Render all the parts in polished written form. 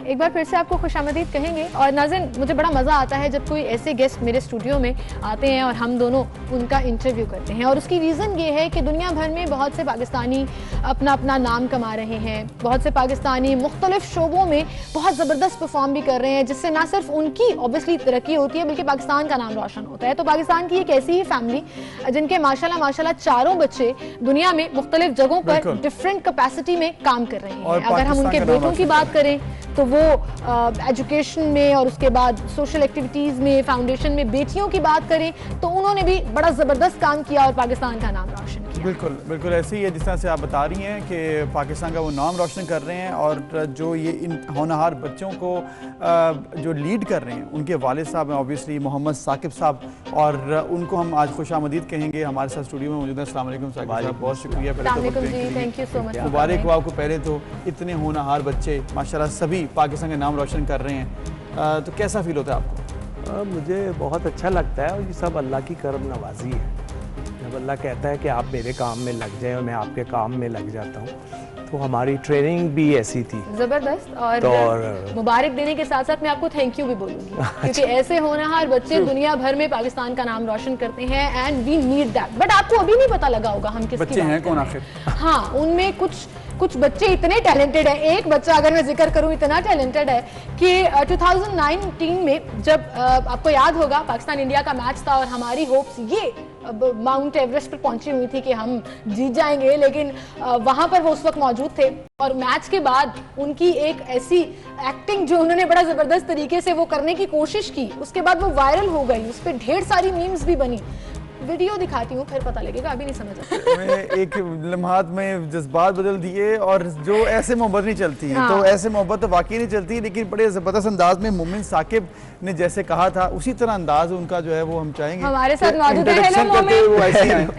एक बार फिर से आपको खुशामदीद कहेंगे। और नाज़रीन, मुझे बड़ा मज़ा आता है जब कोई ऐसे गेस्ट मेरे स्टूडियो में आते हैं और हम दोनों उनका इंटरव्यू करते हैं। और उसकी रीज़न ये है कि दुनिया भर में बहुत से पाकिस्तानी अपना अपना नाम कमा रहे हैं, बहुत से पाकिस्तानी मुख्तलिफ शोबों में बहुत ज़बरदस्त परफॉर्म भी कर रहे हैं, जिससे ना सिर्फ उनकी ऑब्वियसली तरक्की होती है बल्कि पाकिस्तान का नाम रोशन होता है। तो पाकिस्तान की एक ऐसी ही फैमिली जिनके माशाल्लाह चारों बच्चे दुनिया में मुख्तलिफ जगहों पर डिफरेंट कैपेसिटी में काम कर रहे हैं। अगर हम उनके बेटों की बात करें तो वो एजुकेशन में और उसके बाद सोशल एक्टिविटीज़ में, फाउंडेशन में बेटियों की बात करें तो उन्होंने भी बड़ा ज़बरदस्त काम किया और पाकिस्तान का नाम रोशन किया। बिल्कुल बिल्कुल ऐसे ही है जिस तरह से आप बता रही हैं कि पाकिस्तान का वो नाम रोशन कर रहे हैं। और जो ये इन होनहार बच्चों को जो लीड कर रहे हैं उनके वालिद साहब हैं ऑब्वियसली मोहम्मद साकिब साहब, और उनको हम आज खुशामदीद कहेंगे। हमारे साथ स्टूडियो में मौजूद हैं। अस्सलाम वालेकुम साकिब साहब, बहुत शुक्रिया मुबारक हो आपको। पहले तो इतने होनहार बच्चे माशाल्लाह सभी पाकिस्तान का नाम रोशन कर रहे हैं, तो कैसा फील होता है आपको? मुझे बहुत अच्छा लगता है और ये सब अल्लाह की करम नवाजी है। जब अल्लाह कहता है कि आप मेरे काम में लग जाएं और मैं आपके काम में लग जाता हूँ, तो हमारी ट्रेनिंग भी ऐसी थी जबरदस्त। और मुबारक देने के साथ साथ मैं आपको थैंक यू भी बोलूंगी क्योंकि ऐसे होनहार बच्चे दुनिया भर में पाकिस्तान का नाम रोशन करते हैं and we need that. But आपको अभी नहीं पता लगा होगा हम किसकी बच्चे हैं कौन आखिर? हाँ, उनमें कुछ बच्चे इतने टैलेंटेड है। एक बच्चा अगर मैं जिक्र करूं इतना टैलेंटेड है कि 2019 में जब आपको याद होगा पाकिस्तान इंडिया का मैच था और हमारी होप्स ये माउंट एवरेस्ट पर पहुंची हुई थी कि हम जीत जाएंगे, लेकिन वहां पर वो उस वक्त मौजूद थे। और मैच के बाद उनकी एक ऐसी एक्टिंग जो उन्होंने बड़ा जबरदस्त तरीके से वो करने की कोशिश की, उसके बाद वो वायरल हो गई, उस पर ढेर सारी मीम्स भी बनी। वीडियो दिखाती हूँ फिर पता लगेगा, अभी नहीं समझ मैं एक लम्हात में जज्बात बदल दिए। और जो ऐसे मोहब्बत नहीं चलती है तो ऐसे मोहब्बत तो वाकई नहीं चलती, लेकिन बड़े ज़बरदस्त अंदाज में मोमिन साकिब ने जैसे कहा था उसी तरह अंदाज उनका जो है वो हम चाहेंगे हमारे साथ मौजूद है।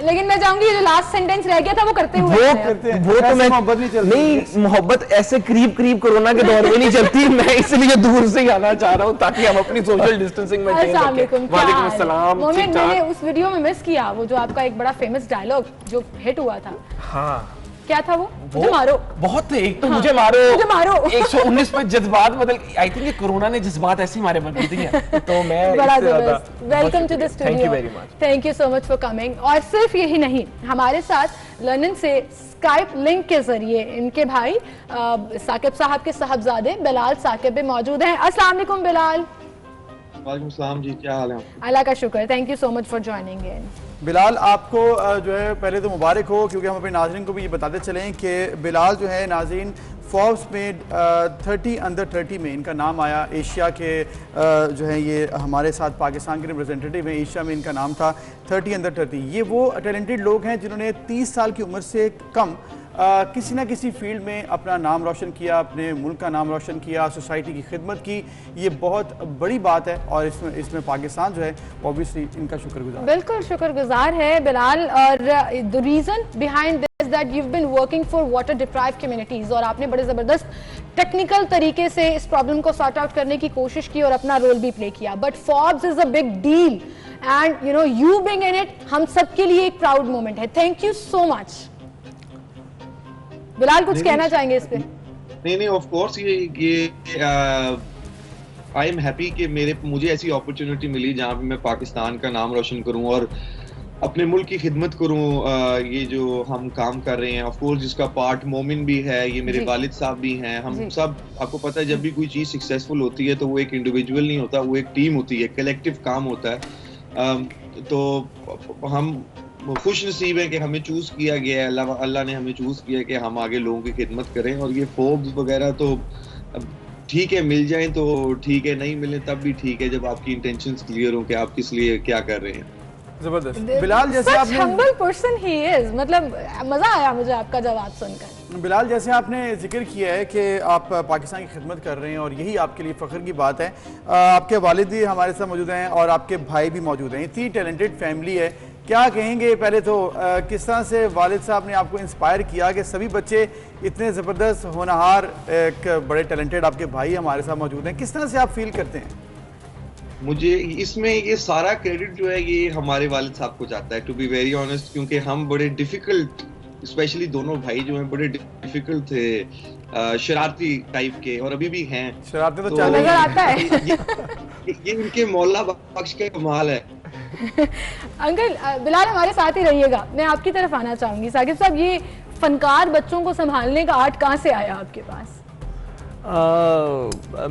लेकिन मैं चाहूंगी जो लास्ट सेंटेंस रह गया था वो करते हुए वो तो मैं मोहब्बत नहीं चलती। नहीं, मोहब्बत ऐसे करीब कोरोना के दौर में नहीं चलती। मैं इसलिए दूर से आना चाह रहा हूँ ताकि हम अपनी सोशल डिस्टेंसिंग मेंटेन करें। वालेकुम अस्सलाम। मोमिन, मैंने उस वीडियो में मिस किया वो जो आपका एक बड़ा फेमस डायलॉग जो हिट हुआ था। हाँ, क्या था वो? मुझे मारो। बहुत थे। एक तो हाँ, मुझे मारो 119 पे जज्बात बदल, आई थिंक ये कोरोना ने जज्बात ऐसे ही मारे बदल दिए। तो मैं बड़ा जबरदस्त। Welcome to the studio. Thank you very much. Thank you so much for coming. और सिर्फ यही नहीं, हमारे साथ लंदन से स्काइप लिंक के जरिए इनके भाई साकिब साहब के साहबजादे बिलाल साकिब भी मौजूद हैं। अस्सलाम वालेकुम बिलाल। वालेकुम सलाम जी, क्या हाल है? अल्लाह का शुक्र। Thank you so much for joining in. Bilal, आपको जो है पहले तो मुबारक हो, क्योंकि हम अपने नाज़रीन को भी ये बताते चलें कि बिलाल जो है नाज़रीन फोर्ब्स में 30 अंडर 30 में इनका नाम आया। एशिया के जो है ये हमारे साथ पाकिस्तान के रिप्रेजेंटेटिव हैं, एशिया में इनका नाम था 30 अंडर 30। ये वो टैलेंटेड लोग हैं जिन्होंने 30 साल की उम्र से कम किसी ना किसी फील्ड में अपना नाम रोशन किया, अपने मुल्क का नाम रोशन किया, सोसाइटी की खिदमत की। ये बहुत बड़ी बात है और इसमें पाकिस्तान जो है ऑब्वियसली इनका शुक्रगुजार, बिल्कुल शुक्रगुजार है बिलाल। और the reason behind this that you have been working for water deprived communities, और आपने बड़े ज़बरदस्त टेक्निकल तरीके से इस प्रॉब्लम को सॉर्ट आउट करने की कोशिश की और अपना रोल भी प्ले किया। But Forbes is a big deal and you know you being in it हम सब के लिए एक प्राउड मोमेंट है। Thank you so much. Bilal, कुछ कहना चाहेंगे इस पे? नहीं, ऑफ कोर्स ये आई एम हैप्पी कि मुझे ऐसी अपॉर्चुनिटी मिली जहाँ पे मैं पाकिस्तान का नाम रोशन करूँ और अपने मुल्क की खिदमत करूँ। ये जो हम काम कर रहे हैं, ऑफ कोर्स जिसका पार्ट मोमिन भी है, ये मेरे वालिद साहब भी हैं, हम सब, आपको पता है जब भी कोई चीज़ सक्सेसफुल होती है तो वो एक इंडिविजुअल नहीं होता, वो एक टीम होती है, कलेक्टिव काम होता है। तो हम खुश नसीब है कि हमें चूज किया गया है, अल्लाह ने हमें चूज किया कि हम आगे लोगों की खिदमत करें। और ये फोर्ब्स वगैरह तो ठीक है, मिल जाएं तो ठीक है, नहीं मिले तब भी ठीक है, जब आपकी इंटेंशंस क्लियर हो कि आप किस लिए क्या कर रहे हैं। जबरदस्त। बिलाल, जैसे आपने हम्बल पर्सन ही इज, मतलब मजा आया मुझे आपका जवाब सुनकर। बिलाल, जैसे आपने जिक्र किया है कि आप पाकिस्तान की खिदमत कर रहे हैं और यही आपके लिए फ़ख्र की बात है। आपके वालिद भी हमारे साथ मौजूद हैं और आपके भाई भी मौजूद हैं। इतनी टैलेंटेड फैमिली है, क्या कहेंगे पहले तो किस तरह से वालिद साहब ने आपको इंस्पायर किया कि सभी बच्चे इतने ज़बरदस्त होनहार, एक बड़े टैलेंटेड आपके भाई हमारे साथ मौजूद हैं, किस तरह से आप फील करते हैं? मुझे इसमें ये सारा क्रेडिट जो है ये हमारे वालिद साहब को जाता है, टू बी वेरी ऑनेस्ट, क्योंकि हम बड़े डिफिकल्ट, स्पेशली दोनों भाई जो हैं बड़े डिफिकल्ट थे शरारती टाइप के, और अभी भी हैं। शरारती तो नजर आता है। ये इनके मौला बख्श के कमाल है। अंकल बिलाल हमारे साथ ही रहिएगा, मैं आपकी तरफ आना चाहूंगी। साकिब साहब, ये फनकार बच्चों को संभालने का आर्ट कहाँ से आया आपके पास?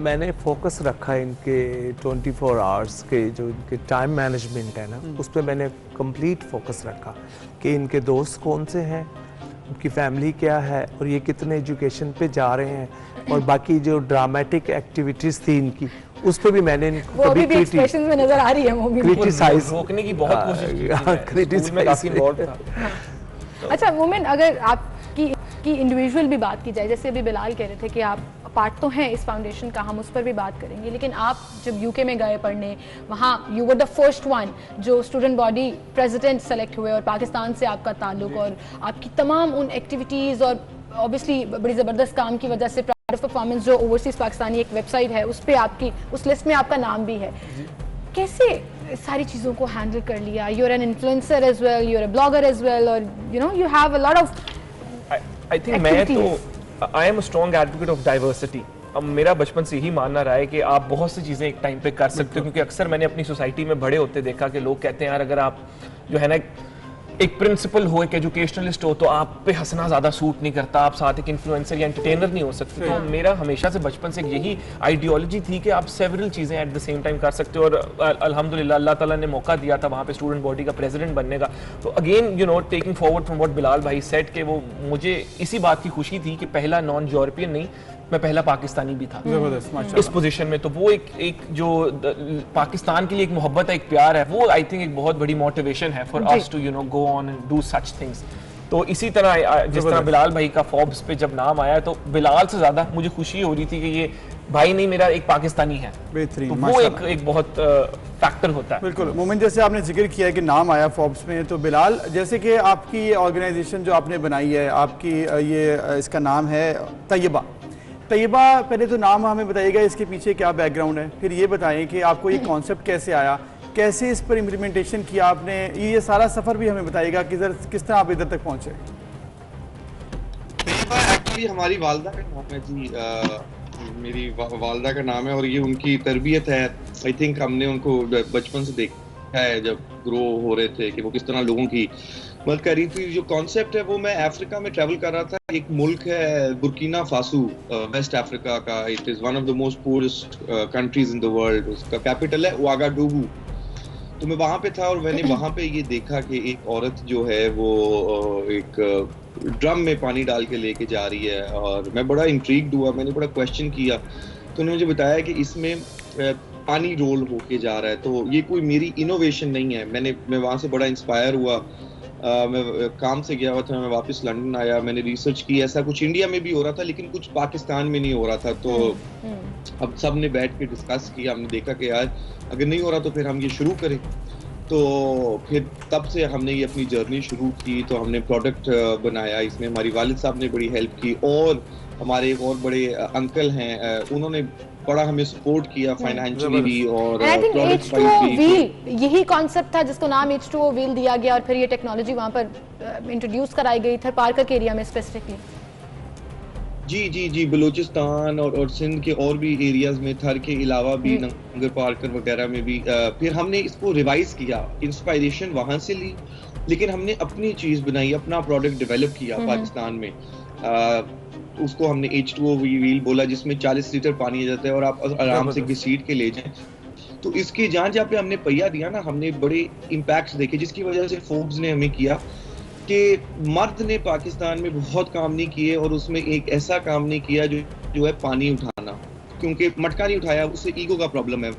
मैंने फोकस रखा इनके 24 आवर्स के जो इनके टाइम मैनेजमेंट है ना, उस पर मैंने कंप्लीट फोकस रखा कि इनके दोस्त कौन से हैं, उनकी फैमिली क्या है, और ये कितने एजुकेशन पे जा रहे हैं, और बाकी जो ड्रामेटिक एक्टिविटीज़ थी इनकी उस पर भी मैंने वो अभी भी एक्सप्रेशंस में नजर आ रही है, वो भी क्रिटिसाइज रोकने की बहुत कोशिश की थी, क्रिटिसाइज में काफी इन्वॉल्व था। अच्छा मोमिन, अगर आपकी इंडिविजुअल भी बात की जाए, जैसे अभी बिलाल कह रहे थे कि आप पार्ट तो हैं इस फाउंडेशन का, हम उस पर भी बात करेंगे, लेकिन आप जब यूके में गए पढ़ने, वहाँ you were the first one जो स्टूडेंट बॉडी प्रेसिडेंट सेलेक्ट हुए, और पाकिस्तान से आपका ताल्लुक, और आपकी तमाम उन एक्टिविटीज़ और ऑब्वियसली बड़ी ज़बरदस्त काम की वजह से प्राउड ऑफ परफॉर्मेंस जो ओवरसीज़ पाकिस्तानी एक वेबसाइट है, उस पर आपकी उस लिस्ट में आपका नाम भी है। कैसे सारी चीज़ों को हैंडल कर लिया? You are an influencer as well, you are a blogger as well, और you know you have a lot of I think मैं तो I am a strong advocate of diversity. अब मेरा बचपन से ही मानना रहा है कि आप बहुत सी चीज़ें एक टाइम पे कर सकते हो, क्योंकि अक्सर मैंने अपनी सोसाइटी में बड़े होते देखा कि लोग कहते हैं यार अगर आप जो है ना एक प्रिंसिपल हो, एक एजुकेशनलिस्ट हो, तो आप पे हंसना ज़्यादा सूट नहीं करता, आप साथ एक इन्फ्लुएंसर या एंटरटेनर नहीं हो सकते। तो मेरा हमेशा से बचपन से यही आइडियोलॉजी थी कि आप सेवरल चीज़ें एट द सेम टाइम कर सकते हो, और अल्हम्दुलिल्लाह अल्लाह ताला ने मौका दिया था वहाँ पे स्टूडेंट बॉडी का प्रेसिडेंट बनने का। तो again you know taking forward from what Bilal भाई सेड कि वो मुझे इसी बात की खुशी थी कि पहला नॉन यूरोपियन नहीं, मैं पहला पाकिस्तानी भी था इस पोजीशन में। तो वो एक जो पाकिस्तान के लिए एक मोहब्बत है, एक प्यार है, वो आई थिंक एक बहुत बड़ी मोटिवेशन है for us to you know go on and do such things. तो इसी तरह जिस तरह बिलाल भाई का फोर्ब्स पे जब नाम आया, तो बिलाल से ज्यादा मुझे खुशी हो रही थी कि ये भाई नहीं, मेरा एक पाकिस्तानी है। बेहतरीन, तो वो एक बहुत फैक्टर होता है। बिल्कुल। मोमिन, जैसे आपने जिक्र किया है कि नाम आया फोर्ब्स में, तो बिलाल जैसे कि आपकी ये ऑर्गेनाइजेशन जो आपने बनाई है, आपकी ये इसका नाम है तैयबा। तैयबा, पहले तो नाम हमें बताइएगा, इसके पीछे क्या बैकग्राउंड है, फिर ये बताएं कि आपको ये कॉन्सेप्ट कैसे आया, कैसे इस पर इम्प्लीमेंटेशन किया आपने, ये सारा सफ़र भी हमें बताइएगा कि किस तरह आप इधर तक पहुँचे। तैयबा एक्चुअली हमारी वालदा का नाम है जी, मेरी वालदा का नाम है, और ये उनकी तरबियत है। आई थिंक हमने उनको बचपन से देखा है जब ग्रो हो रहे थे कि वो किस तरह लोगों की मदद कर रही थी। जो कॉन्सेप्ट है वो, मैं अफ्रीका में ट्रैवल कर रहा था, एक मुल्क है बुर्किना फासो, वेस्ट अफ्रीका का। It is one of the most poorest countries in the world. उसका कैपिटल है ouagadougou। तो मैं वहाँ पे था और मैंने वहाँ पे ये देखा कि एक औरत जो है वो एक ड्रम में पानी डाल के लेके जा रही है, और मैं बड़ा इंट्रीग्ड हुआ, मैंने बड़ा क्वेश्चन किया। तो उन्होंने मुझे बताया कि इसमें पानी रोल होके जा रहा है, तो ये कोई मेरी इनोवेशन नहीं है। मैं वहाँ से बड़ा इंस्पायर हुआ। मैं काम से गया हुआ था, मैं वापस लंदन आया, मैंने रिसर्च की, ऐसा कुछ इंडिया में भी हो रहा था लेकिन कुछ पाकिस्तान में नहीं हो रहा था। तो अब सब ने बैठ के डिस्कस किया, हमने देखा कि यार अगर नहीं हो रहा तो फिर हम ये शुरू करें। तो फिर तब से हमने ये अपनी जर्नी शुरू की। तो हमने प्रोडक्ट बनाया, इसमें हमारी वालिद साहब ने बड़ी हेल्प की, और हमारे एक और बड़े अंकल हैं, उन्होंने बड़ा हमें सपोर्ट किया फाइनेंशियली भी, और H2O व्हील यही कॉन्सेप्ट था जिसको नाम H2O व्हील दिया गया, और फिर ये टेक्नोलॉजी वहाँ पर इंट्रोड्यूस कराई गई थर पार्कर के एरिया में स्पेसिफिकली। जी, बलूचिस्तान और सिंध के और भी एरियाज में, थर के अलावा भी, नंगर पार्कर वगैरह में भी। फिर हमने इसको रिवाइज किया, इंस्पायरेशन वहाँ से ली, लेकिन हमने अपनी चीज़ बनाई, अपना प्रोडक्ट डेवलप किया पाकिस्तान में। उसको हमने H2O व्हील बोला, जिसमें 40 लीटर पानी आ जाता है और आप आराम से घसीट के ले जाएं। तो इसकी जहाँ पे हमने पहिया दिया ना, हमने बड़े इम्पैक्ट्स देखे, जिसकी वजह से फोर्ब्स ने हमें किया कि मर्द ने पाकिस्तान में बहुत काम नहीं किए, और उसमें एक ऐसा काम नहीं किया जो है पानी उठाना, क्योंकि मटका नहीं उठाया, उससे ईगो का प्रॉब्लम है।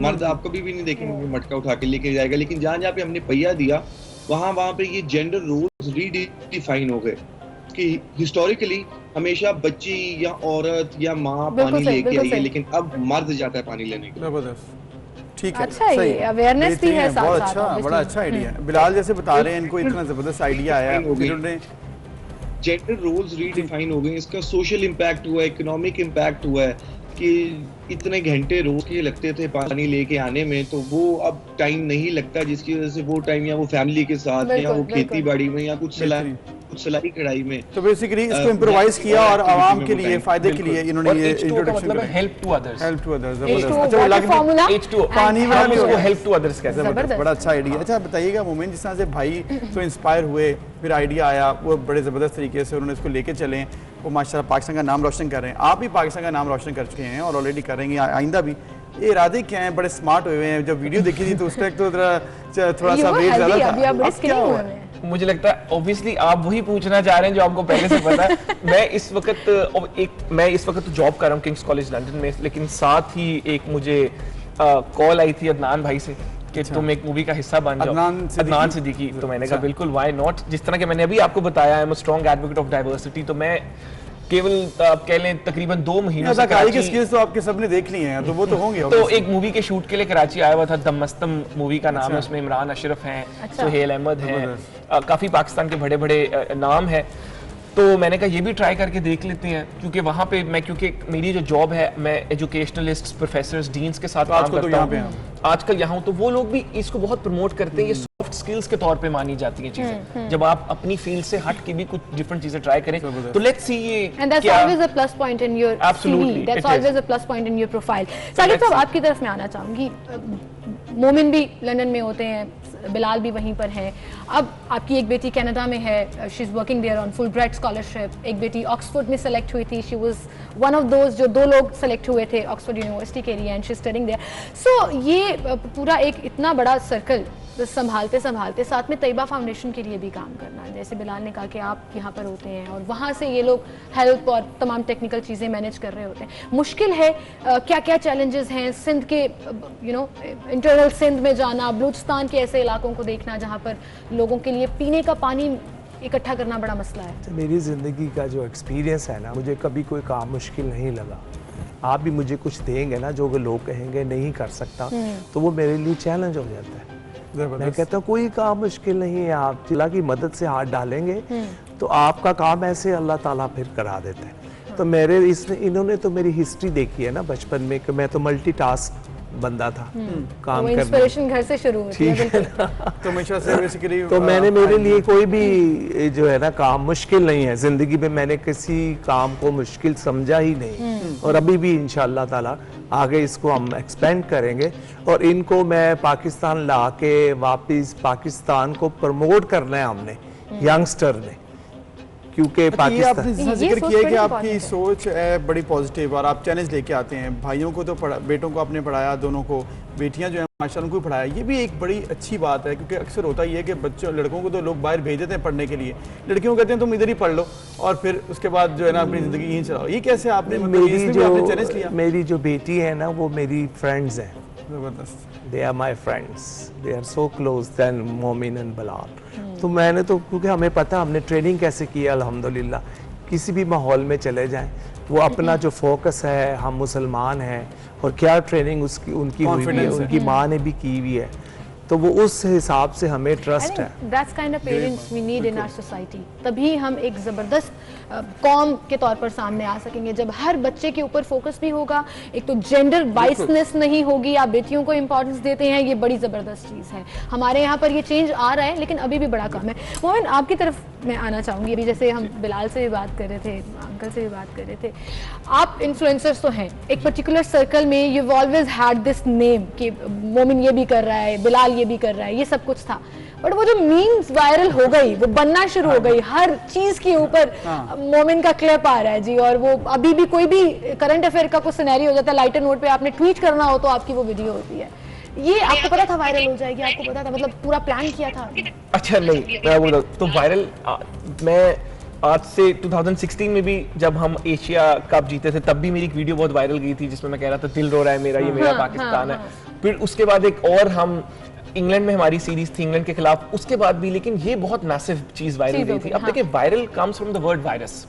मर्द आप कभी भी नहीं देखेंगे मटका उठा के लेके जाएगा, लेकिन जहाँ पे हमने पहिया दिया वहाँ पे ये जेंडर रोल्स रीडिफाइन हो गए कि हिस्टोरिकली हमेशा बच्ची या औरत या माँ पानी लेके आई है, लेकिन अब मर्द जाता है पानी लेने के लिए। ठीक है, अच्छा, ये अवेयरनेस भी है साथ बहुत साथ, अच्छा, बड़ा अच्छा आइडिया है। बिलाल जैसे बता रहे हैं, इनको इतना जबरदस्त आइडिया आया है, उन्होंने जेंडर रोल्स रीडिफाइन हो गए, इसका सोशल इम्पैक्ट हुआ है, इकोनॉमिक इम्पैक्ट हुआ है कि इतने घंटे रोज के लगते थे पानी लेके आने में, तो वो अब टाइम नहीं लगता, जिसकी वजह से वो टाइम या वो फैमिली के साथ या वो खेती बाड़ी में या कुछ सिलाई कढ़ाई में। तो बेसिकली इसको इम्प्रोवाइज किया और आवाम के लिए फायदे के लिए इन्होंने ये इंट्रोडक्शन मतलब help to others. Help to others, H2O, जबरदस्त। अच्छा, वो water लग formula H2O पानी वाला भी हो गया। हेल्प टू अदर्स कहते हैं। जबरदस्त, बड़ा अच्छा आइडिया। अच्छा बताइएगा मोमिन, जिस तरह से भाई तो इंस्पायर हुए, फिर आइडिया आया, वो बड़े ज़बरदस्त तरीके से उन्होंने इसको लेके चले, वो माशाल्लाह पाकिस्तान का नाम रोशन कर रहे हैं। आप भी पाकिस्तान का नाम रोशन कर चुके हैं और ऑलरेडी करेंगे आइंदा भी। ये इरादे क्या हैं? बड़े स्मार्ट हुए हैं। जब वीडियो देखी थी तो उस टाइम तो थोड़ा सा वेट ज़्यादा था। अब क्या हुआ है? मुझे लगता है ऑब्वियसली आप वही पूछना चाह रहे हैं जो आपको पहले से पता है। मैं इस वक्त तो जॉब कर रहा हूँ किंग्स कॉलेज लंदन में, लेकिन साथ ही एक मुझे कॉल आई थी अदनान भाई से कि तुम एक मूवी का हिस्सा बन जाओ, अदनान सिद्दीकी। तो मैंने कहा बिल्कुल, व्हाई नॉट। जिस तरह के मैंने अभी आपको बताया, आई am a strong advocate of diversity. तो मैं केवल आप कह लें तकरीबन 2 महीनों से कराची के स्किल्स तो आपके सबने देख लिए हैं, तो वो तो होंगे। तो एक मूवी के शूट के लिए कराची आया हुआ था, दमस्तम मूवी का नाम है। उसमें इमरान अशरफ हैं, सुहेल अहमद हैं, काफी पाकिस्तान के बड़े बड़े नाम है। तो मैंने कहा ये भी ट्राई करके देख लेते हैं, क्योंकि वहाँ पे मैं, क्योंकि मेरी जो जॉब है, मैं एजुकेशनलिस्ट, प्रोफेसर्स, डीन्स के साथ काम करता हूँ आजकल यहाँ हूँ। तो वो लोग भी इसको बहुत प्रमोट करते हैं। ये सॉफ्ट स्किल्स के तौर पे मानी जाती हैं चीजें। जब आप अपनी फील्ड से हट के भी कुछ डिफरेंट चीजें ट्राई करें, तो लेट्स सी ये And that's always a plus point in your CV. That's always a plus point in your profile. Saqib साहब, आपकी तरफ मैं आना चाहूंगी। मोमिन भी लंदन में होते हैं, बिलाल भी वहीं पर है। अब आपकी एक बेटी कनाडा में है, she is working there on Fulbright scholarship. एक बेटी ऑक्सफोर्ड में सेलेक्ट हुई थी, she was one of those जो 2 लोग सेलेक्ट हुए थे ऑक्सफोर्ड यूनिवर्सिटी के लिए, and she is studying there. So ये पूरा एक इतना बड़ा सर्कल संभालते संभालते साथ में तैयबा फाउंडेशन के लिए भी काम करना, जैसे बिलाल ने कहा कि आप यहाँ पर होते हैं और वहाँ से ये लोग हेल्प और तमाम टेक्निकल चीज़ें मैनेज कर रहे होते हैं। मुश्किल है, क्या क्या चैलेंजेस हैं? सिंध के इंटरनल सिंध में जाना, बलूचिस्तान के ऐसे इलाकों को देखना जहाँ पर लोगों के लिए पीने का पानी इकट्ठा करना बड़ा मसला है। मेरी ज़िंदगी का जो एक्सपीरियंस है ना, मुझे कभी कोई काम मुश्किल नहीं लगा। आप भी मुझे कुछ देंगे ना जो लोग कहेंगे नहीं कर सकता, तो वो मेरे लिए चैलेंज हो जाता है। मैं कहता हूँ कोई काम मुश्किल नहीं है, आप अल्लाह की मदद से हाथ डालेंगे तो आपका काम ऐसे अल्लाह ताला फिर करा देता है। तो मेरे इन्होंने तो मेरी हिस्ट्री देखी है ना बचपन में, कि मैं तो मल्टीटास्क बंदा था, काम करना। इंस्पिरेशन घर से शुरू होती है, ठीक है ना। तो हमेशा से बेसिकली तो मैंने, मेरे लिए कोई भी जो है ना काम मुश्किल नहीं है ज़िंदगी में। मैंने किसी काम को मुश्किल समझा ही नहीं, और अभी भी इंशाअल्लाह ताला आगे इसको हम एक्सपेंड करेंगे। और इनको मैं पाकिस्तान ला के वापिस पाकिस्तान को प्रमोट करना है हमने, यंगस्टर ने, क्योंकि पाकिस्तान आपने जिक्र किया है कि आपकी है। सोच है बड़ी पॉजिटिव और आप चैलेंज लेके आते हैं। भाइयों को तो बेटों को आपने पढ़ाया, दोनों को, बेटियां जो है माशाल्लाह उनको भी पढ़ाया। ये भी एक बड़ी अच्छी बात है, क्योंकि अक्सर होता ही है कि बच्चों, लड़कों को तो लोग बाहर भेज देते हैं पढ़ने के लिए, लड़कियों को कहते हैं तुम इधर ही पढ़ लो और फिर उसके बाद जो है ना अपनी ज़िंदगी यहीं चलाओ। ये कैसे आपने, चैलेंज लिया? मेरी जो बेटी है ना, वो मेरी फ्रेंड्स हैं, जबरदस्त। They are my friends, they are so close then Momin and Bilal. तो मैंने तो, क्योंकि हमें पता, हमने ट्रेनिंग कैसे की है अल्हम्दुलिल्लाह, किसी भी माहौल में चले जाएं, वो अपना जो फोकस है, हम मुसलमान हैं और क्या ट्रेनिंग उनकी हुई है, उनकी माँ ने भी की हुई है, तो वो उस हिसाब से हमें ट्रस्ट है। That's kind of parents we need in our society. तभी हम एक ज़बरदस्त कौम के तौर पर सामने आ सकेंगे, जब हर बच्चे के ऊपर फोकस भी होगा। एक तो जेंडर बाइसनेस नहीं होगी, आप बेटियों को इंपॉर्टेंस देते हैं, ये बड़ी ज़बरदस्त चीज़ है। हमारे यहाँ पर ये चेंज आ रहा है, लेकिन अभी भी बड़ा कम है। मोहन, आपकी तरफ मैं आना चाहूँगी। अभी जैसे हम बिलाल से भी बात कर रहे थे, अंकल से भी बात कर रहे थे, आप इन्फ्लुएंसर्स तो हैं, एक पर्टिकुलर सर्कल में you always had this name कि मोमिन ये भी कर रहा है, बिलाल ये भी कर रहा है, ये सब कुछ था। बट वो जो मीम्स वायरल हो गई, वो बनना शुरू हो गई, हर चीज के ऊपर मोमिन का क्लिप आ रहा है जी। और वो अभी भी कोई भी करंट अफेयर का कुछ सिनेरियो हो जाता है, लाइटर नोट पे आपने ट्वीट करना हो तो आपकी वो वीडियो होती है। ये आपको पता था वायरल हो जाएगी? आपको पता था, मतलब पूरा प्लान किया था? अच्छा नहीं, मैं बोल रहा तो वायरल, मैं आज से 2016 में भी जब हम एशिया कप जीते थे, तब भी मेरी एक वीडियो बहुत वायरल गई थी जिसमें मैं कह रहा था दिल रो रहा है मेरा, ये मेरा पाकिस्तान है। फिर उसके बाद एक और हम इंग्लैंड में हमारी सीरीज थी इंग्लैंड के खिलाफ, उसके बाद भी, लेकिन ये बहुत मैसिव चीज वायरल गई थी। अब देखिए, viral comes from the word virus.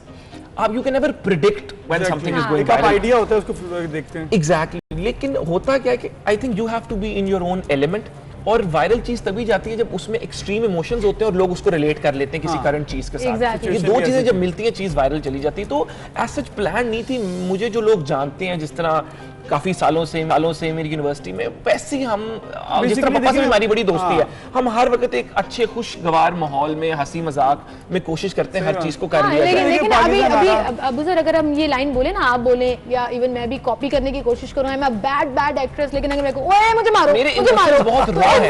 आप you can never predict when something is going viral, idea होता है उसको देखते हैं। एग्जैक्टली। लेकिन होता क्या है कि I think you have to be in your own element. और वायरल चीज तभी जाती है जब उसमें एक्सट्रीम इमोशंस होते हैं और लोग उसको रिलेट कर लेते हैं किसी करंट चीज के साथ। Exactly. ये दो चीजें जब मिलती हैं चीज वायरल चली जाती है। तो एज सच प्लान नहीं थी। मुझे जो लोग जानते हैं जिस तरह काफी सालों से मेरी यूनिवर्सिटी में, वैसे ही हम जिस तरह पापा से भी हमारी बड़ी दोस्ती है, हम हर वक्त एक अच्छे खुशगवार माहौल में हंसी मजाक में कोशिश करते हैं हर चीज को कर लिया जाए। लेकिन अभी अबूजर अगर हम ये लाइन बोले ना, आप बोले या इवन मैं भी कॉपी करने की कोशिश करूं, मैं बैड एक्ट्रेस, लेकिन अगर मैं कहूं ओए मुझे मारो, मेरे इमोशंस बहुत रॉ है।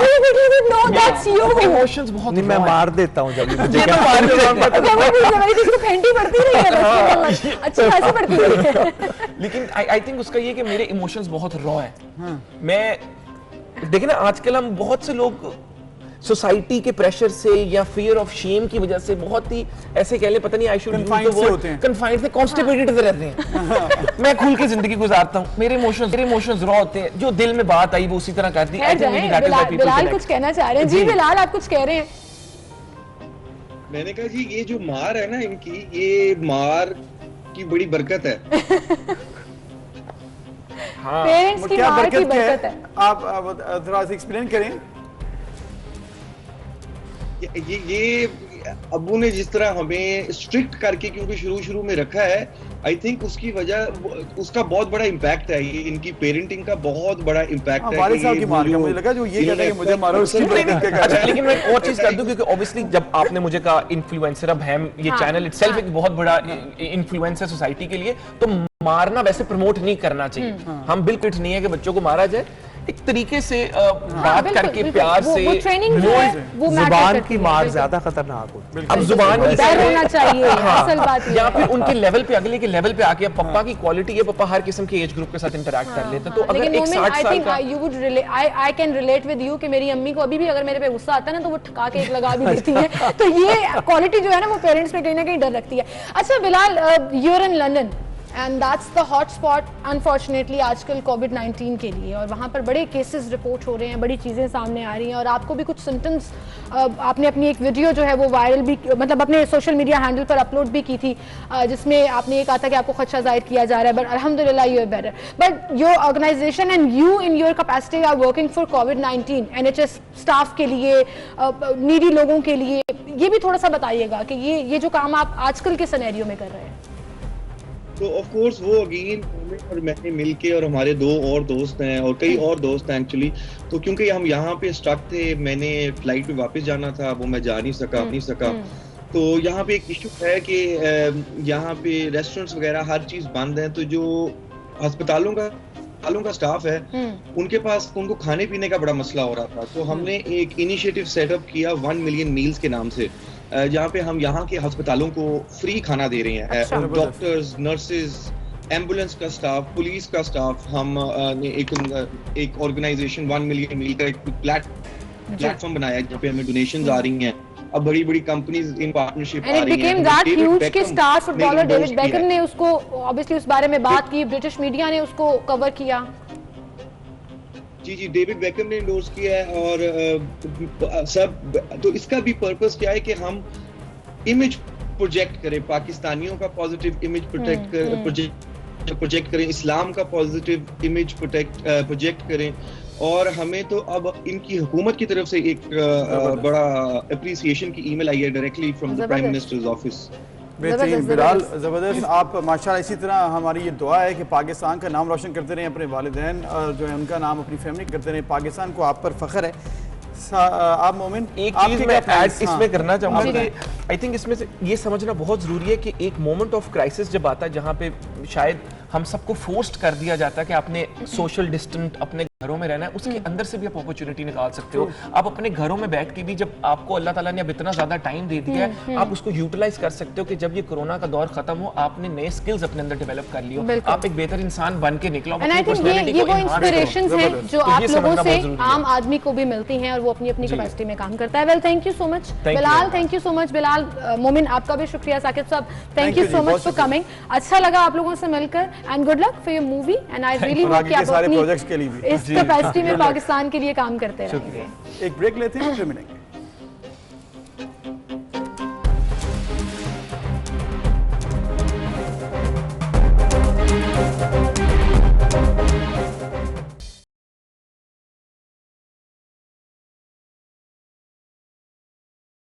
नो दैट्स यू, इमोशंस बहुत नहीं, मैं मार देता हूं जब मुझे ये तो मार देता हूं। फेंटी पड़ती रही है, अच्छी खासी पड़ती रही है। लेकिन आई थिंक उसका ये कि मेरे इमोशंस बहुत रॉ है। मैं देखिए ना, आजकल हम बहुत से लोग सोसाइटी के प्रेशर से या फियर ऑफ शेम की वजह से बहुत ही ऐसे कह ले, पता नहीं आई शुड कन्फाइंड से कॉन्स्टिपेटेड रहते हैं। मैं खुल के जिंदगी गुजारता हूं, मेरे इमोशंस रॉ होते हैं, जो दिल में बात आई वो उसी तरह कहती है। बिलाल कुछ कहना चाह रहे हैं जी? बिलाल आप कुछ कह रहे हैं? मैंने कहा जी ये जो मार है ना इनकी, ये मार की बड़ी बरकत है। हाँ, पेरेंट्स की मार की बरकत है। आप थोड़ा सा एक्सप्लेन करें। ये अब्बू ने जिस तरह हमें स्ट्रिक्ट करके क्योंकि शुरू में रखा है, आई थिंक उसकी वजह उसका बहुत बड़ा इम्पैक्ट है। ये इनकी पेरेंटिंग का बहुत बड़ा इम्पैक्ट है। वालिद साहब की मार का मुझे लगा जो ये कहते हैं मुझे मारो उसकी अच्छा, लेकिन मैं एक और चीज कर दूं, क्योंकि ऑब्वियसली जब आपने मुझे कहा इन्फ्लुएंसर, अब हम ये चैनल इटसेल्फ एक बहुत बड़ा इन्फ्लुएंस है सोसाइटी के लिए, तो मारना वैसे प्रमोट नहीं करना चाहिए। हम बिल्कुल नहीं है कि बच्चों को मारा जाए, एक तरीके से बात करके प्यार से। वो ट्रेनिंग जो है वो जुबान की मार ज्यादा खतरनाक होती है। अब जुबान डर होना चाहिए, असल बात या फिर उनके लेवल पे, अगले के लेवल पे आके पापा की क्वालिटी है, पापा हर किस्म के एज ग्रुप के साथ इंटरेक्ट कर लेते हैं। तो अगर एक 60 साल का I can relate with you कि मेरी अम्मी को अभी भी अगर मेरे पे गुस्सा आता है ना तो वो ठका के एक लगा भी देती है। तो ये क्वालिटी जो है ना वो पेरेंट्स में कहीं ना कहीं डर रखती है। अच्छा Bilal, you are in London and that's the hot spot unfortunately आजकल कोविड-19 के लिए, और वहाँ पर बड़े केसेस रिपोर्ट हो रहे हैं, बड़ी चीज़ें सामने आ रही हैं, और आपको भी कुछ सिम्टम्स, आपने अपनी एक वीडियो जो है वो वायरल भी, मतलब अपने सोशल मीडिया हैंडल पर अपलोड भी की थी, जिसमें आपने ये कहा था कि आपको खदशा जाहिर किया जा रहा है, बट अल्हम्दुलिल्लाह you are better. But your organisation and you in your capacity are working for कोविड-19 NHS स्टाफ के लिए, नीडी लोगों के लिए, ये भी थोड़ा सा बताइएगा कि ये जो काम आप आजकल के सिनेरियो में कर रहे हैं। तो ऑफ कोर्स वो अगेन और मैंने मिलके, और हमारे दो और दोस्त हैं और कई और दोस्त हैं एक्चुअली, तो क्योंकि हम यहाँ पे स्टक थे, मैंने फ्लाइट पे वापस जाना था, वो मैं जा नहीं सका। तो यहाँ पे एक इशू है कि यहाँ पे रेस्टोरेंट्स वगैरह हर चीज बंद है, तो जो अस्पतालों का स्टाफ है उनके पास उनको खाने पीने का बड़ा मसला हो रहा था। तो हमने एक इनिशिएटिव सेटअप किया 1 मिलियन मील्स के नाम से, जहाँ पे हम यहाँ के अस्पतालों को फ्री खाना दे रहे हैं। अच्छा। डॉक्टर्स, नर्सेज, एम्बुलेंस का स्टाफ, पुलिस का स्टाफ, हम ने एक ऑर्गेनाइजेशन 1 मिलियन मील का एक प्लेटफॉर्म बनाया है जहाँ पे हमें डोनेशंस आ रही हैं। अब बड़ी कंपनीज इन पार्टनरशिप आ रही हैं। कि स्टार फुटबॉलर डेविड बेकहम ने उसको ऑब्वियसली उस बारे में बात की, ब्रिटिश मीडिया ने उसको कवर किया। जी, डेविड बेकहम ने एंडोर्स किया है, और सब, तो इसका भी पर्पस क्या है कि हम इमेज प्रोजेक्ट करें, पाकिस्तानियों का पॉजिटिव इमेज प्रोजेक्ट करें, इस्लाम का पॉजिटिव इमेज प्रोजेक्ट करें, और हमें तो अब इनकी हुकूमत की तरफ से एक बड़ा अप्रिसिएशन की ईमेल आई है directly from the prime minister's office. बेहतरीन बिलाल, ज़बरदस्त। आप माशाल्लाह इसी तरह हमारी ये दुआ है कि पाकिस्तान का नाम रोशन करते रहें, अपने वालिदैन जो है उनका नाम, अपनी फैमिली करते रहें। पाकिस्तान को आप पर फख्र है। आप मोमिन, एक चीज मैं ऐड इसमें करना चाहूंगा कि आई थिंक इसमें से ये समझना बहुत जरूरी है कि एक मोमेंट ऑफ क्राइसिस जब आता है जहाँ पे शायद हम सबको फोर्स्ड कर दिया जाता है कि आपने सोशल डिस्टेंस अपने घरों में रहना है, उसके अंदर से भी आप अपॉर्चुनिटी निकाल सकते हो। आप अपने घरों में बैठ के भी, जब आपको अल्लाह ताला ने अब इतना ज्यादा टाइम दे दिया है, आप उसको यूटिलाइज कर सकते हो कि जब ये कोरोना का दौर खत्म हो, आपने नए स्किल्स अपने अंदर डेवलप कर लियो, आप एक बेहतर इंसान बन के निकलो। एंड आई थिंक ये वो इंस्पिरेशंस हैं जो आप लोगों से आम आदमी को भी मिलती हैं, और वो अपनी अपनी कैपेसिटी में काम करता है। Well, thank you so much Bilal, thank you so much Bilal. मोमिन, आपका भी शुक्रिया। साकिब साहब, thank you so much for coming. अच्छा लगा आप लोगों से मिलकर, and good luck for your movie, and I really hope कि आप अपनी इस कैपेसिटी में पाकिस्तान के लिए काम करते रहेंगे। एक ब्रेक लेते हैं, फिर मिलेंगे।